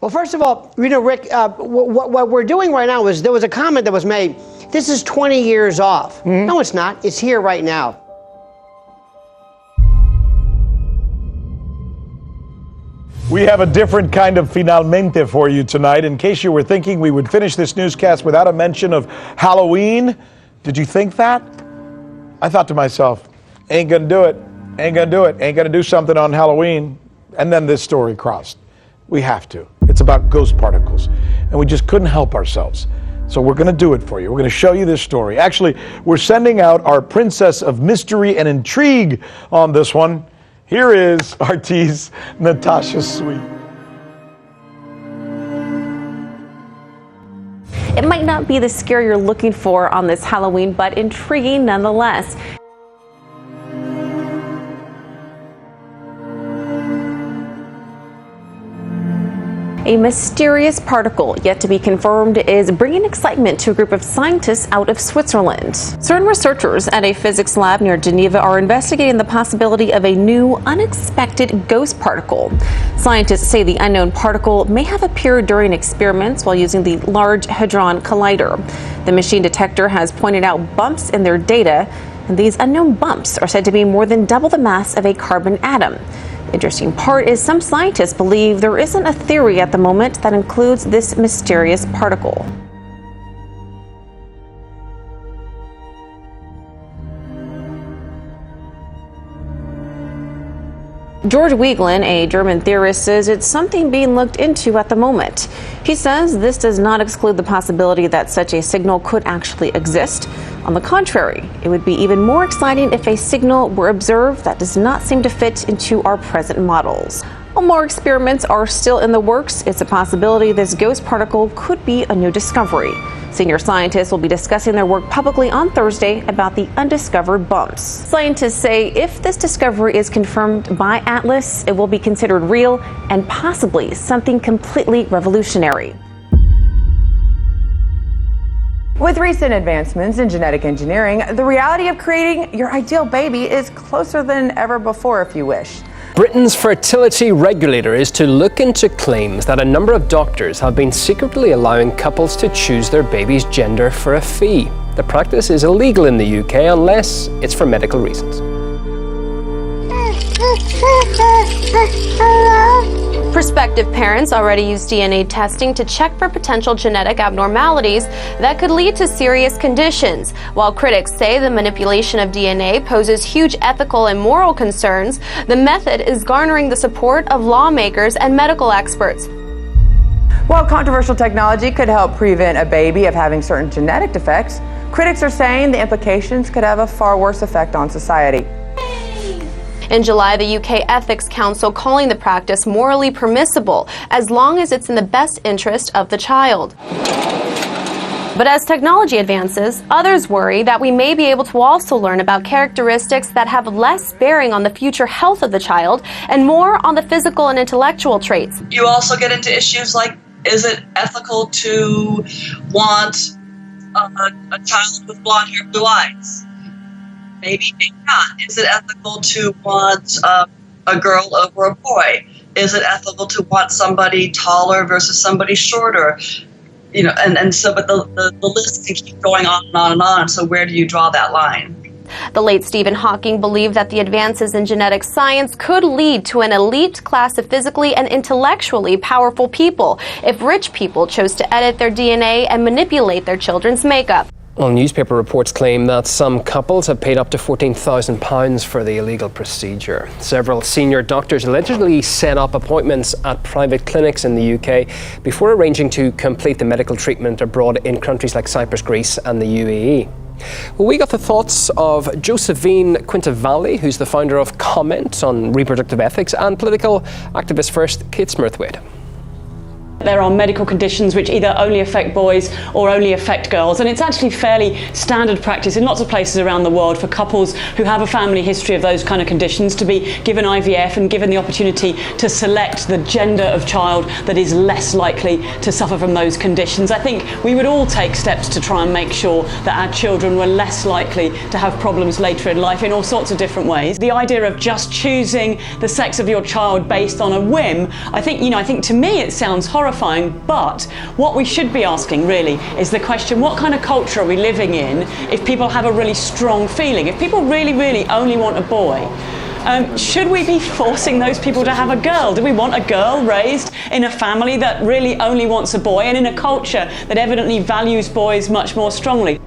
Well, first of all, Rick, what we're doing right now is there was a comment that was made. This is 20 years off. Mm-hmm. No, it's not. It's here right now. We have a different kind of finalmente for you tonight. In case you were thinking we would finish this newscast without a mention of Halloween, did you think that? I thought to myself, ain't gonna do it, ain't gonna do it, ain't gonna do something on Halloween. And then this story crossed. We have to. It's about ghost particles. And we just couldn't help ourselves. So we're gonna do it for you. We're gonna show you this story. Actually, we're sending out our princess of mystery and intrigue on this one. Here is RT's Natasha Sweet. It might not be the scare you're looking for on this Halloween, but intriguing nonetheless. A mysterious particle, yet to be confirmed, is bringing excitement to a group of scientists out of Switzerland. CERN researchers at a physics lab near Geneva are investigating the possibility of a new, unexpected ghost particle. Scientists say the unknown particle may have appeared during experiments while using the Large Hadron Collider. The machine detector has pointed out bumps in their data, and these unknown bumps are said to be more than double the mass of a carbon atom. The interesting part is some scientists believe there isn't a theory at the moment that includes this mysterious particle. George Wieglin, a German theorist, says it's something being looked into at the moment. He says this does not exclude the possibility that such a signal could actually exist. On the contrary, it would be even more exciting if a signal were observed that does not seem to fit into our present models. While more experiments are still in the works, it's a possibility this ghost particle could be a new discovery. Senior scientists will be discussing their work publicly on Thursday about the undiscovered bumps. Scientists say if this discovery is confirmed by Atlas, it will be considered real and possibly something completely revolutionary. With recent advancements in genetic engineering, the reality of creating your ideal baby is closer than ever before, if you wish. Britain's fertility regulator is to look into claims that a number of doctors have been secretly allowing couples to choose their baby's gender for a fee. The practice is illegal in the UK unless it's for medical reasons. Prospective parents already use DNA testing to check for potential genetic abnormalities that could lead to serious conditions. While critics say the manipulation of DNA poses huge ethical and moral concerns, the method is garnering the support of lawmakers and medical experts. While controversial technology could help prevent a baby of having certain genetic defects, critics are saying the implications could have a far worse effect on society. In July, the UK Ethics Council calling the practice morally permissible as long as it's in the best interest of the child. But as technology advances, others worry that we may be able to also learn about characteristics that have less bearing on the future health of the child and more on the physical and intellectual traits. You also get into issues like, is it ethical to want a child with blonde hair, blue eyes? Maybe not. Is it ethical to want a girl over a boy? Is it ethical to want somebody taller versus somebody shorter? You know, and so, but the list can keep going on and on and on. So where do you draw that line? The late Stephen Hawking believed that the advances in genetic science could lead to an elite class of physically and intellectually powerful people if rich people chose to edit their DNA and manipulate their children's makeup. Well, newspaper reports claim that some couples have paid up to £14,000 for the illegal procedure. Several senior doctors allegedly set up appointments at private clinics in the UK before arranging to complete the medical treatment abroad in countries like Cyprus, Greece and the UAE. Well, we got the thoughts of Josephine Quintavalli, who's the founder of Comment on reproductive ethics, and political activist first Kate Smurthwaite. There are medical conditions which either only affect boys or only affect girls, and it's actually fairly standard practice in lots of places around the world for couples who have a family history of those kind of conditions to be given IVF and given the opportunity to select the gender of child that is less likely to suffer from those conditions. I think we would all take steps to try and make sure that our children were less likely to have problems later in life in all sorts of different ways. The idea of just choosing the sex of your child based on a whim, I think to me it sounds horrible. horrifying. But what we should be asking really is the question, what kind of culture are we living in if people have a really strong feeling? If people really, really only want a boy, should we be forcing those people to have a girl? Do we want a girl raised in a family that really only wants a boy and in a culture that evidently values boys much more strongly?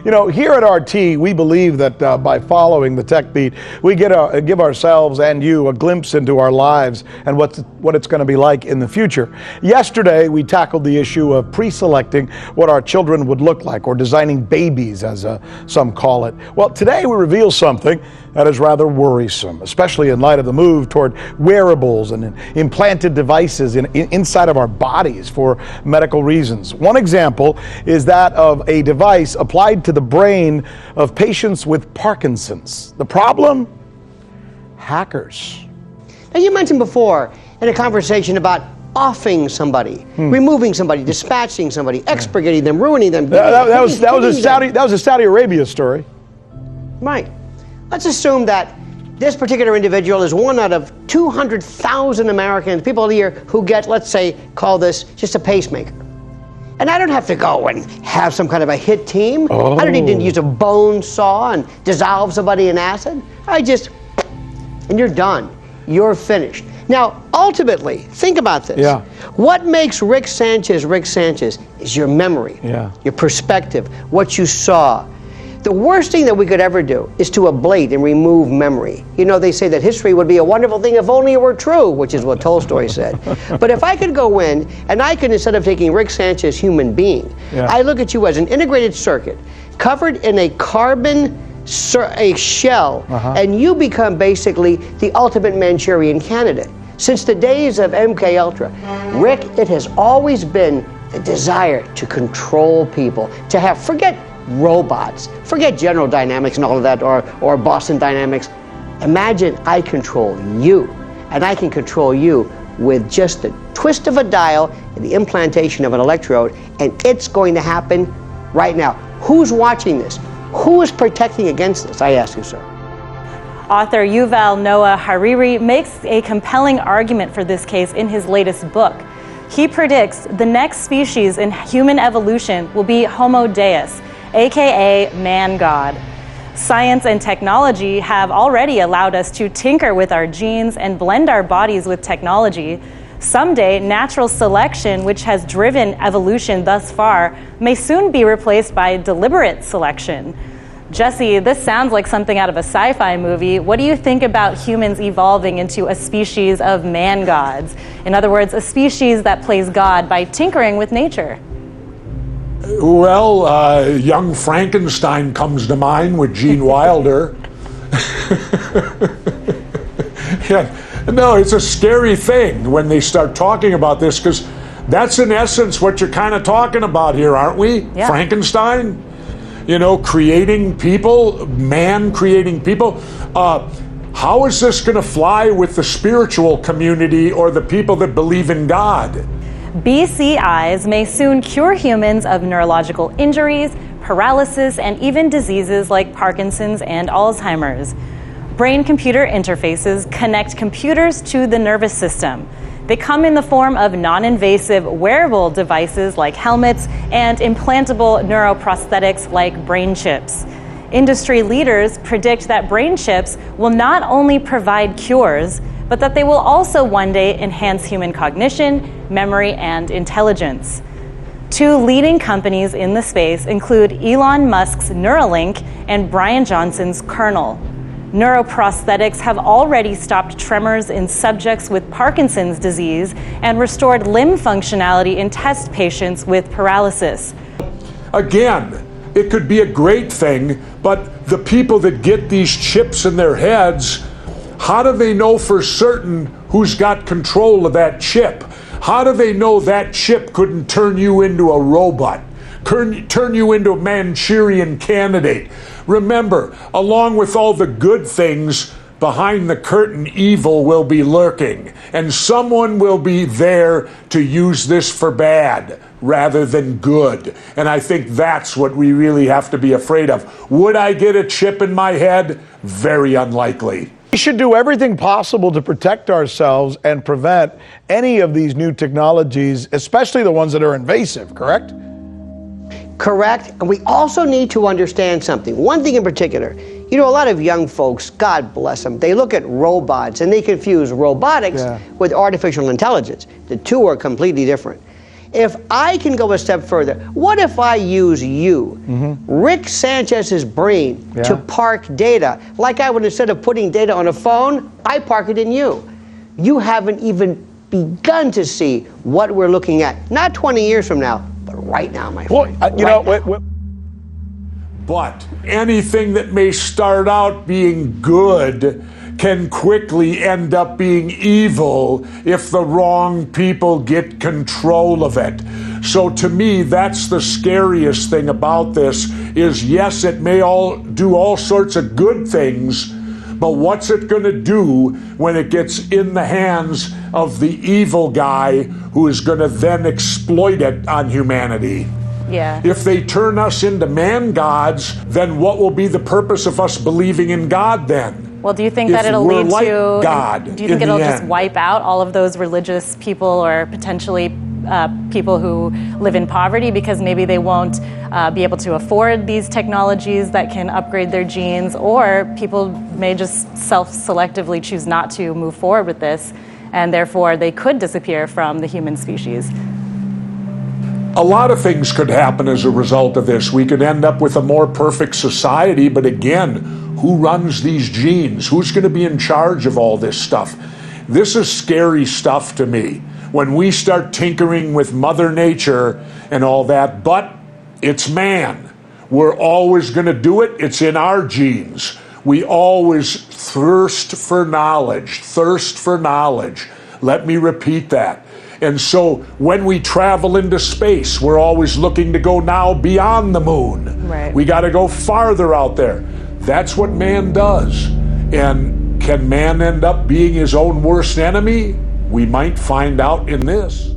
You know, here at RT, we believe that by following the tech beat, we give ourselves and you a glimpse into our lives and what it's going to be like in the future. Yesterday, we tackled the issue of pre-selecting what our children would look like, or designing babies, as some call it. Well, today we reveal something that is rather worrisome, especially in light of the move toward wearables and implanted devices inside of our bodies for medical reasons. One example is that of a device applied to the brain of patients with Parkinson's. The problem? Hackers. Now, you mentioned before in a conversation about offing somebody, removing somebody, dispatching somebody, expurgating them, ruining them. That was a Saudi Arabia story. Right. Let's assume that this particular individual is one out of 200,000 Americans, people a year, who get, let's say, call this just a pacemaker. And I don't have to go and have some kind of a hit team. Oh. I don't need to use a bone saw and dissolve somebody in acid. And you're done. You're finished. Now, ultimately, think about this. Yeah. What makes Rick Sanchez is your memory, your perspective, what you saw. The worst thing that we could ever do is to ablate and remove memory. You know, they say that history would be a wonderful thing if only it were true, which is what Tolstoy said. But if I could go in and I could, instead of taking Rick Sanchez, human being, I look at you as an integrated circuit covered in a carbon shell, and you become basically the ultimate Manchurian candidate. Since the days of MK Ultra, Rick, it has always been the desire to control people, to have, forget robots, forget General Dynamics and all of that, or Boston Dynamics. Imagine I control you, and I can control you with just the twist of a dial and the implantation of an electrode, and it's going to happen right now. Who's watching this? Who is protecting against this, I ask you, sir? Author Yuval Noah Harari makes a compelling argument for this case in his latest book. He predicts the next species in human evolution will be Homo Deus, aka man-god. Science and technology have already allowed us to tinker with our genes and blend our bodies with technology. Someday, natural selection, which has driven evolution thus far, may soon be replaced by deliberate selection. Jesse, this sounds like something out of a sci-fi movie. What do you think about humans evolving into a species of man-gods? In other words, a species that plays God by tinkering with nature. Well, young Frankenstein comes to mind with Gene Wilder. No, it's a scary thing when they start talking about this, because that's in essence what you're kind of talking about here, aren't we? Yeah. Frankenstein, you know, creating people, man creating people. How is this going to fly with the spiritual community or the people that believe in God? BCIs may soon cure humans of neurological injuries, paralysis, and even diseases like Parkinson's and Alzheimer's. Brain-computer interfaces connect computers to the nervous system. They come in the form of non-invasive wearable devices like helmets and implantable neuroprosthetics like brain chips. Industry leaders predict that brain chips will not only provide cures, but that they will also one day enhance human cognition, memory, and intelligence. Two leading companies in the space include Elon Musk's Neuralink and Brian Johnson's Kernel. Neuroprosthetics have already stopped tremors in subjects with Parkinson's disease and restored limb functionality in test patients with paralysis. Again, it could be a great thing, but the people that get these chips in their heads, how do they know for certain who's got control of that chip? How do they know that chip couldn't turn you into a robot, turn you into a Manchurian candidate? Remember, along with all the good things, behind the curtain, evil will be lurking, and someone will be there to use this for bad rather than good. And I think that's what we really have to be afraid of. Would I get a chip in my head? Very unlikely. We should do everything possible to protect ourselves and prevent any of these new technologies, especially the ones that are invasive, correct? Correct. And we also need to understand something. One thing in particular, you know, a lot of young folks, God bless them, they look at robots and they confuse robotics with artificial intelligence. The two are completely different. If I can go a step further, what if I use you, Rick Sanchez's brain, to park data? Like I would, instead of putting data on a phone, I park it in you. You haven't even begun to see what we're looking at. Not 20 years from now, but right now, my friend. Well, But anything that may start out being good can quickly end up being evil if the wrong people get control of it. So to me, that's the scariest thing about this is, yes, it may all do all sorts of good things, but what's it going to do when it gets in the hands of the evil guy who is going to then exploit it on humanity? Yeah. If they turn us into man gods, then what will be the purpose of us believing in God then? Well, do you think that it'll lead like to God? Do you think it'll just wipe out all of those religious people, or potentially people who live in poverty because maybe they won't be able to afford these technologies that can upgrade their genes, or people may just self-selectively choose not to move forward with this, and therefore they could disappear from the human species? A lot of things could happen as a result of this. We could end up with a more perfect society, but again, who runs these genes? Who's going to be in charge of all this stuff? This is scary stuff to me. When we start tinkering with Mother Nature and all that, but it's man. We're always going to do it. It's in our genes. We always thirst for knowledge. Thirst for knowledge. Let me repeat that. And so when we travel into space, we're always looking to go now beyond the moon. Right. We got to go farther out there. That's what man does. And can man end up being his own worst enemy? We might find out in this.